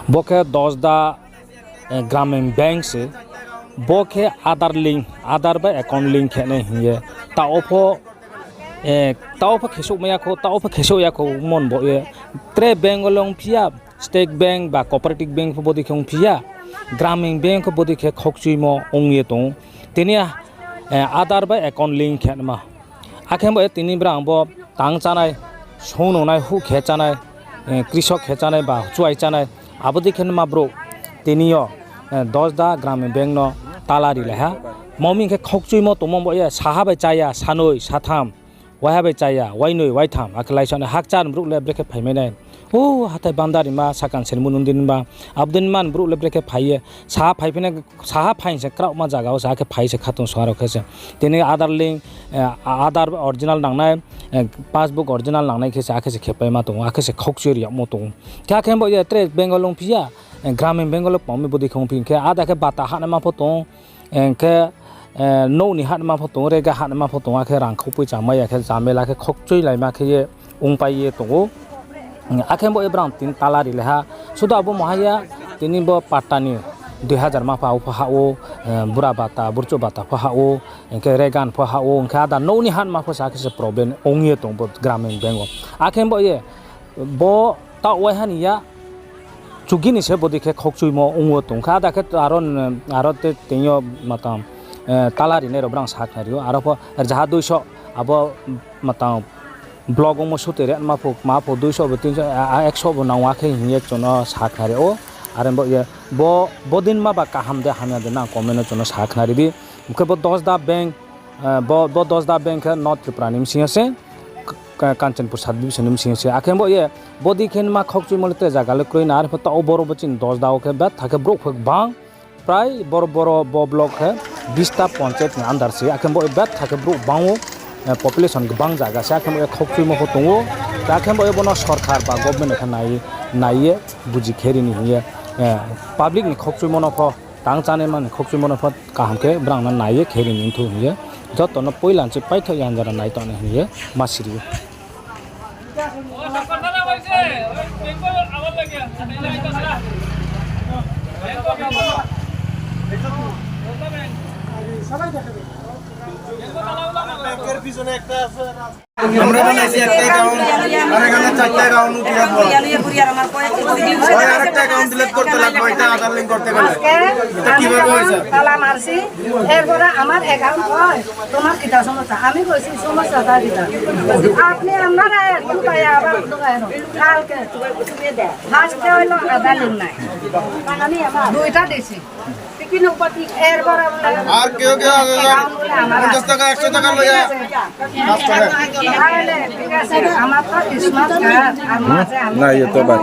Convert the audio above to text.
बोके दसदा ग्रामीण बैंक से बोके आधार बा अकाउंट लिंक है नहीं है ताओ खेसो मया को ताओ खेसो या को मन बो ये त्रे बैंक लोंग पिया स्टेट बैंक बा कोऑपरेटिव बैंक को बोदी खें पिया ग्रामीण बैंक को बोदी खे खोक्चुई मो ओंगे तो तिनिया आधार बा अकाउंट लिंक है नमा आखे बो तिनि ब्रांग बो तांग चानाय सोनोनाय हु खेचानाय कृषक खेचानाय बा चुआय चानाय आबोदी खेन मा ब्रो तिनियो दसदा ग्रामीण बैंक न तालारि लेहा ममी के खोक्चुई मो तोमो बो ये साहाबाय चाया सानोय साथाम वाहाबाय चाया वाइनोय वाइथाम आखलायसन हाकचान ब्रुक ले ब्रेके फाइमेनाय ओ हाथाय बान्दारि मा साकान सेनमुनुदिन बा आबदिन मान ब्रुक ले ब्रेके फाइये साहा फाइफेने साहा फाइनसे क्राउ मा जागाव साहा के फाइसे खातुन सहारो खेसे तिनि आधार लिंक आधार ओरिजिनल नांनाय पासबुक ओरिजिनल नांनाय खेसे आखेसे खेपाय मा तो आखेसे खोक्चुरि मो तो क्या खेम बो ये त्रे बेंगलों पिया ग्रामीण बेंगलों पमी बोदी खों पिन के आधा के बाता हाना मा फोतो के नौ नि हात मा फोतो रेगा हात मा फोतो आखे रां खौ पैसा माय आखे जामेला के खोक्चुइ लाय मा के उंपाइये तो आखे बो एब्राम तीन तालारि लेहा सुदा अबो महाया तिनि बो पाटानि 2000 मा पाउ फहाओ बुरा बाता बुरचो बाता फहाओ के रेगान फहाओ के आदा नौ नि हात मा फसा के प्रॉब्लम ओंगे तो बो ग्रामीण बेंगो आखे बो ये बो ता वहानिया चुगिनि से बोदी के खोक्चुइ मो ओंगो तो आदा के आरो ते तियो मतम तालारि ने रब्रां साखनारियो आरो जहा 200 अब मतम ब्लॉग में सुतेरे माफो 200 300 100 बो नावाखे हिये चनो साखनारि ओ आरो ये बो दिन मा बा काहाम दे हामिया दे ना कमेनो चनो साखनारि बि के बो दसदा बैंक बो दसदा बैंक नॉर्थ त्रिपुरा निम सिंहसे कांचनपुर सब डिविजन निम सिंहसे आखे बो ये बोदी खेन मा खोक्चुइ मलते जागाले क्रय ना आरो तो बरो बचिन दसदा ओके बा थाके ब्रोक बां प्राय बरो बो ब्लॉक है 20टा पंचायत नि अंदर से आखे बो बा थाके ब्रोक बांगो पपुलेशन गोबां जागा से आखे खोक्चुइ मो दङो आखे बो बनो सरकार बा गभर्नमेंट खा नाइये बुजि खेरिनि हिये पब्लिक नि खोक्चुइ मनो फ तांग चाने मान खोक्चुइ मनो फ काहामके ब्रांना नाइये खेरिनि थु हिये जतन पहिलानसे पाइथ यानजरा नाइतन हिये मासिरि আমরা বানাইছি একটা অ্যাকাউন্ট আর এখানে চারটা অ্যাকাউন্ট উঠিয়ে বল ওই আরেকটা অ্যাকাউন্ট ডিলিট করতে লাগবে এটা আধার লিংক করতে গেলে এটা কিভাবে হইছে তালা মারছি এরপরে আমার অ্যাকাউন্ট হয় তোমার কিটা সমস্যা আমি কইছি সমস্যাটা দিতা আপনি আমরা একদম তাই আবার কালকে তুমি দে আজকে হইলো আধার লিংক নাই আমি আমার দুইটা দিছি কিন্তু উপতি এরপরে আর কেউ 50 টাকা 100 টাকা লইয়া কাজ করে আমার তো স্মার্ট কার্ড আমার আছে না ये तो बात